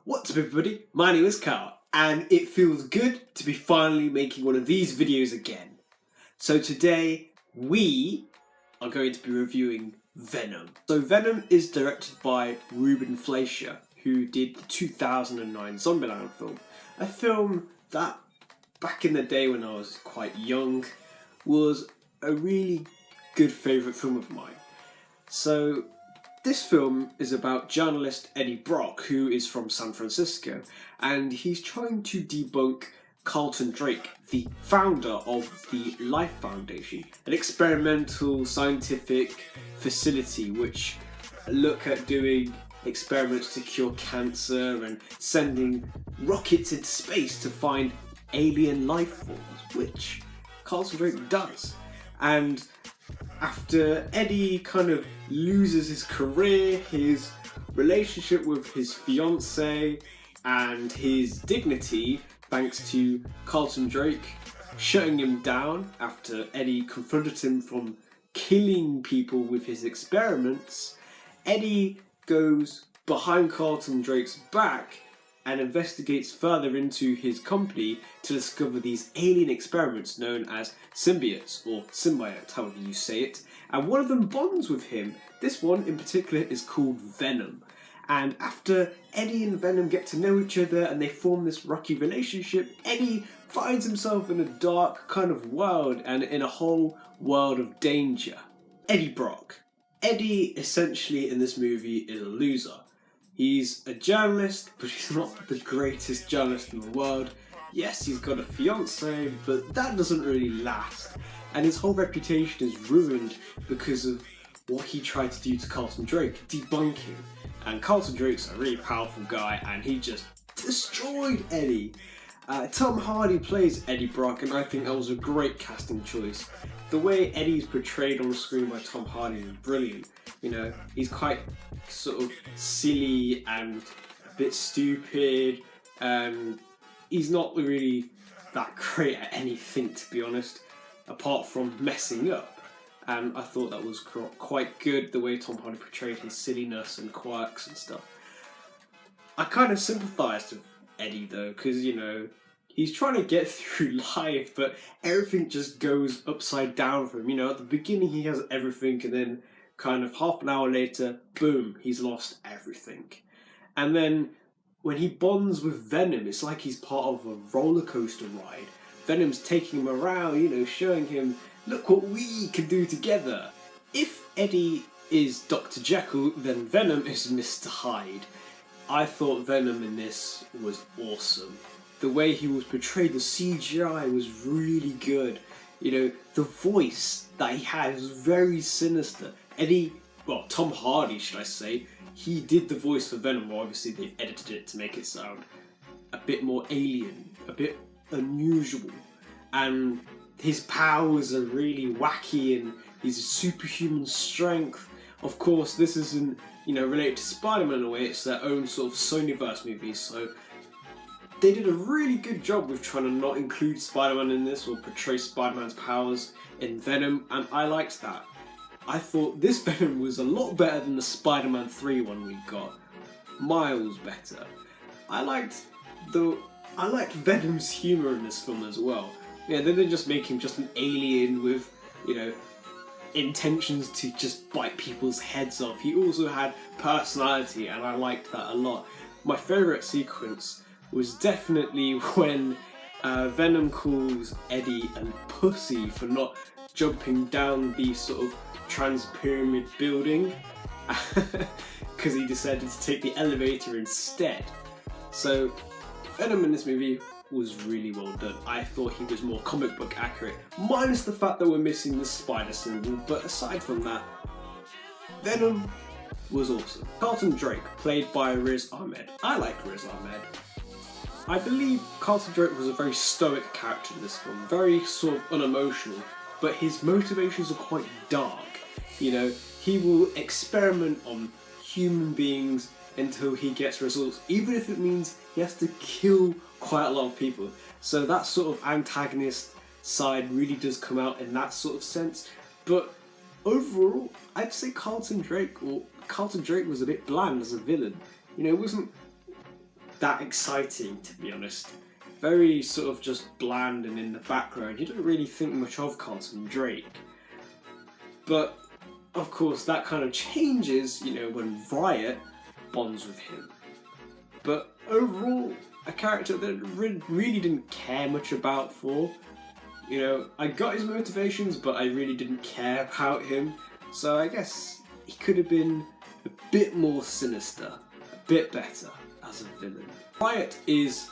What's up everybody, my name is Carl, and it feels good to be finally making one of these videos again. So today, we are going to be reviewing Venom. So Venom is directed by Ruben Fleischer, who did the 2009 Zombieland film. A film that, back in the day when I was quite young, was a really good favourite film of mine. So this film is about journalist Eddie Brock, who is from San Francisco, and he's trying to debunk Carlton Drake, the founder of the Life Foundation, an experimental scientific facility which look at doing experiments to cure cancer and sending rockets into space to find alien life forms, which Carlton Drake does. And after Eddie kind of loses his career, his relationship with his fiancée, and his dignity, thanks to Carlton Drake shutting him down after Eddie confronted him from killing people with his experiments, Eddie goes behind Carlton Drake's back and investigates further into his company to discover these alien experiments known as symbiotes, or symbiote, however you say it, and one of them bonds with him. This one in particular is called Venom. And after Eddie and Venom get to know each other and they form this rocky relationship, Eddie finds himself in a dark kind of world and in a whole world of danger. Eddie Brock. Eddie, essentially in this movie, is a loser. He's a journalist, but he's not the greatest journalist in the world. Yes, he's got a fiancée, but that doesn't really last. And his whole reputation is ruined because of what he tried to do to Carlton Drake, debunk him. And Carlton Drake's a really powerful guy, and he just destroyed Eddie. Tom Hardy plays Eddie Brock, and I think that was a great casting choice. The way Eddie's portrayed on the screen by Tom Hardy is brilliant. You know, he's quite sort of silly and a bit stupid. He's not really that great at anything, to be honest, apart from messing up. And I thought that was quite good, the way Tom Hardy portrayed his silliness and quirks and stuff. I kind of sympathised with Eddie though, because, you know, he's trying to get through life, but everything just goes upside down for him. You know, at the beginning he has everything, and then kind of half an hour later, boom, he's lost everything. And then when he bonds with Venom, it's like he's part of a roller coaster ride. Venom's taking him around, you know, showing him, look what we can do together. If Eddie is Dr. Jekyll, then Venom is Mr. Hyde. I thought Venom in this was awesome. The way he was portrayed, the CGI was really good. You know, the voice that he had was very sinister. Tom Hardy, should I say, he did the voice for Venom. Well, obviously they've edited it to make it sound a bit more alien, a bit unusual. And his powers are really wacky, and he's a superhuman strength. Of course, this isn't, you know, related to Spider-Man in a way, it's their own sort of Sonyverse movie, so they did a really good job with trying to not include Spider-Man in this or portray Spider-Man's powers in Venom, and I liked that. I thought this Venom was a lot better than the Spider-Man 3 one we got. Miles better. I liked Venom's humour in this film as well. Yeah, they didn't just make him just an alien with, you know, intentions to just bite people's heads off. He also had personality, and I liked that a lot. My favourite sequence was definitely when Venom calls Eddie a pussy for not jumping down the sort of trans-pyramid building because he decided to take the elevator instead. So Venom in this movie was really well done. I thought he was more comic book accurate, minus the fact that we're missing the spider symbol, but aside from that, Venom was awesome. Carlton Drake, played by Riz Ahmed. I like Riz Ahmed. I believe Carlton Drake was a very stoic character in this film, very sort of unemotional, but his motivations are quite dark. You know, he will experiment on human beings until he gets results, even if it means he has to kill quite a lot of people. So that sort of antagonist side really does come out in that sort of sense. But overall, I'd say Carlton Drake was a bit bland as a villain. You know, it wasn't that exciting, to be honest. Very sort of just bland and in the background. You don't really think much of Carlton Drake. But of course that kind of changes, you know, when Riot bonds with him. But overall, a character that I really didn't care much about for. You know, I got his motivations, but I really didn't care about him. So I guess he could have been a bit more sinister, a bit better as a villain. Riot is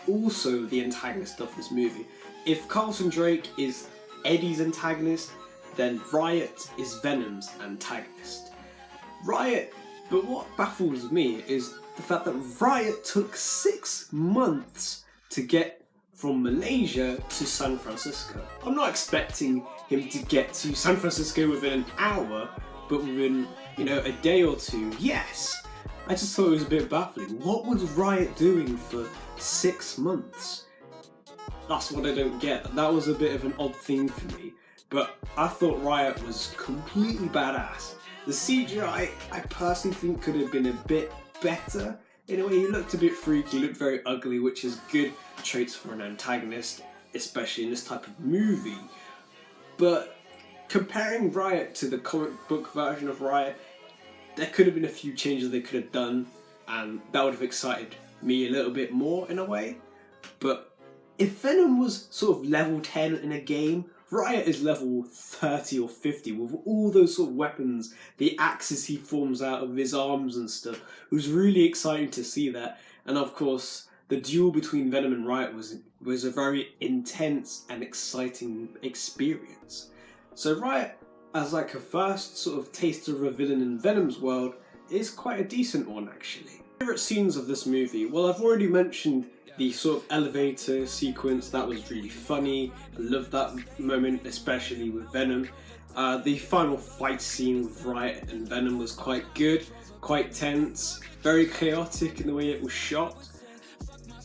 also the antagonist of this movie. If Carlton Drake is Eddie's antagonist, then Riot is Venom's antagonist. But what baffles me is the fact that Riot took 6 months to get from Malaysia to San Francisco. I'm not expecting him to get to San Francisco within an hour, but within, you know, a day or two, yes. I just thought it was a bit baffling. What was Riot doing for 6 months? That's what I don't get. That was a bit of an odd thing for me. But I thought Riot was completely badass. The CGI, I personally think could have been a bit better. In a way, he looked a bit freaky, he looked very ugly, which is good traits for an antagonist, especially in this type of movie. But comparing Riot to the comic book version of Riot, there could have been a few changes they could have done, and that would have excited me a little bit more in a way. But if Venom was sort of level 10 in a game, Riot is level 30 or 50 with all those sort of weapons, the axes he forms out of his arms and stuff. It was really exciting to see that. And of course, the duel between Venom and Riot was a very intense and exciting experience. So Riot, as like a first sort of taste of a villain in Venom's world, is quite a decent one actually. Favourite scenes of this movie? Well, I've already mentioned the sort of elevator sequence. That was really funny. I loved that moment, especially with Venom. The final fight scene with Riot and Venom was quite good, quite tense, very chaotic in the way it was shot.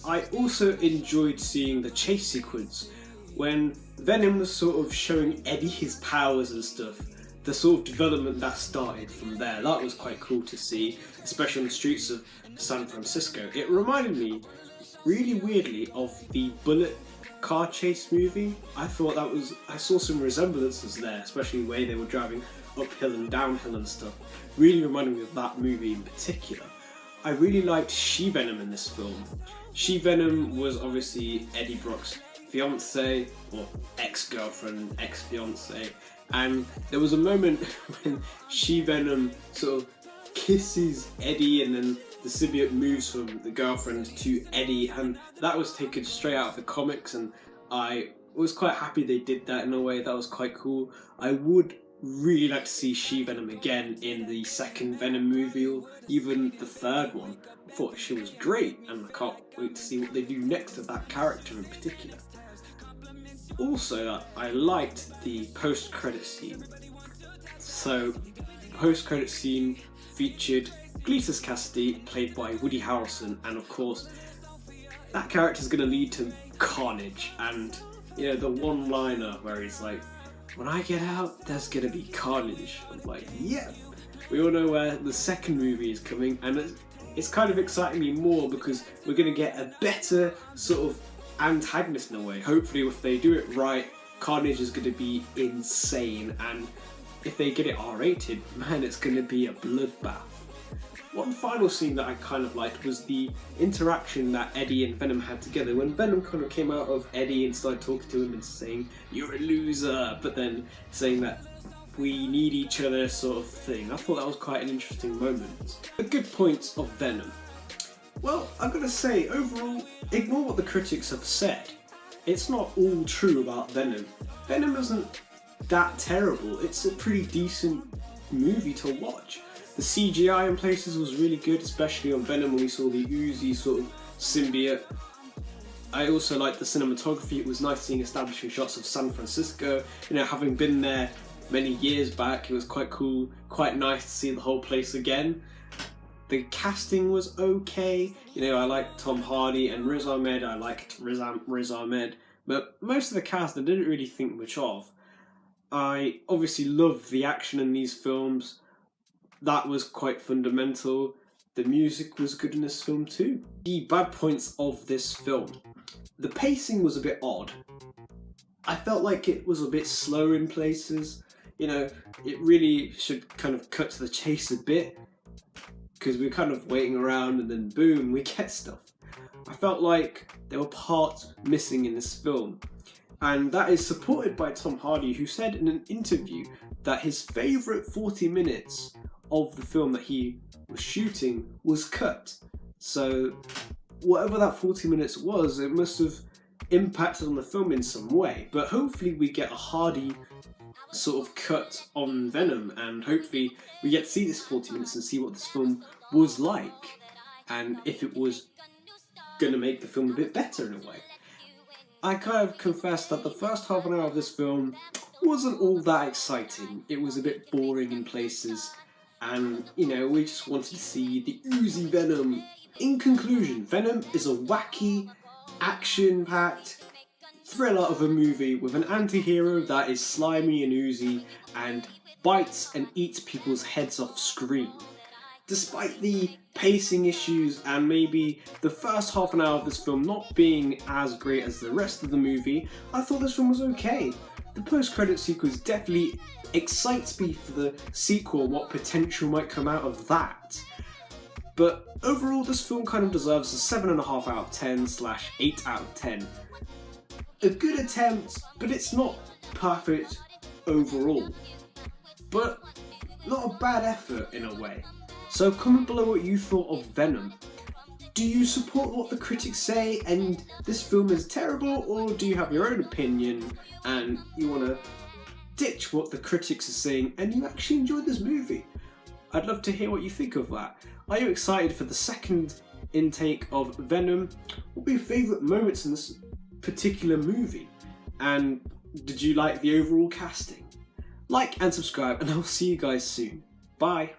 I also enjoyed seeing the chase sequence when Venom was sort of showing Eddie his powers and stuff. The sort of development that started from there, that was quite cool to see, especially on the streets of San Francisco. It reminded me really weirdly of the Bullet car chase movie. I saw some resemblances there, especially the way they were driving uphill and downhill and stuff. Really reminded me of that movie in particular. I really liked She-Venom in this film. She-Venom was obviously Eddie Brock's fiance, or ex-girlfriend, ex-fiance, and there was a moment when She-Venom sort of kisses Eddie and then the symbiote moves from the girlfriend to Eddie, and that was taken straight out of the comics, and I was quite happy they did that in a way. That was quite cool. I would really like to see She-Venom again in the second Venom movie or even the third one. I thought she was great and I can't wait to see what they do next with that character in particular. Also, I liked the post-credit scene. So, post-credit scene featured Cletus Cassidy, played by Woody Harrelson, and of course, that character is going to lead to carnage. And you know, the one-liner where he's like, "When I get out, there's going to be carnage." I'm like, yeah. We all know where the second movie is coming, and it's kind of exciting me more because we're going to get a better sort of antagonist in a way. Hopefully, if they do it right, carnage is going to be insane, and if they get it R-rated, man, it's going to be a bloodbath. One final scene that I kind of liked was the interaction that Eddie and Venom had together. When Venom kind of came out of Eddie and started talking to him and saying, "You're a loser," but then saying that we need each other sort of thing. I thought that was quite an interesting moment. The good points of Venom. Well, I'm going to say, overall, ignore what the critics have said. It's not all true about Venom. Venom isn't that terrible. It's a pretty decent movie to watch. The CGI in places was really good, especially on Venom when we saw the oozy sort of symbiote. I also liked the cinematography. It was nice seeing establishing shots of San Francisco. You know, having been there many years back, it was quite cool, quite nice to see the whole place again. The casting was okay. You know, I liked Tom Hardy and Riz Ahmed. I liked Riz Ahmed. But most of the cast I didn't really think much of. I obviously loved the action in these films. That was quite fundamental. the music was good in this film too. The bad points of this film. The pacing was a bit odd. I felt like it was a bit slow in places. You know, it really should kind of cut to the chase a bit, because we're kind of waiting around and then boom, we get stuff. I felt like there were parts missing in this film. And that is supported by Tom Hardy, who said in an interview that his favourite 40 minutes of the film that he was shooting was cut. So whatever that 40 minutes was, it must have impacted on the film in some way. But hopefully we get a Hardy sort of cut on Venom, and hopefully we get to see this 40 minutes and see what this film was like, and if it was going to make the film a bit better in a way. I kind of confess that the first half an hour of this film wasn't all that exciting. It was a bit boring in places, and you know, we just wanted to see the oozy Venom. In conclusion, Venom is a wacky, action-packed thriller of a movie with an anti-hero that is slimy and oozy and bites and eats people's heads off screen. Despite the pacing issues and maybe the first half an hour of this film not being as great as the rest of the movie, I thought this film was okay. The post-credit sequence definitely excites me for the sequel, what potential might come out of that. But overall, this film kind of deserves a 7.5 out of 10 / 8 out of 10. A good attempt, but it's not perfect overall. But not a bad effort in a way. So comment below what you thought of Venom. Do you support what the critics say and this film is terrible, or do you have your own opinion and you want to ditch what the critics are saying and you actually enjoyed this movie? I'd love to hear what you think of that. Are you excited for the second intake of Venom? What were your favourite moments in this particular movie? And did you like the overall casting? Like and subscribe, and I'll see you guys soon. Bye.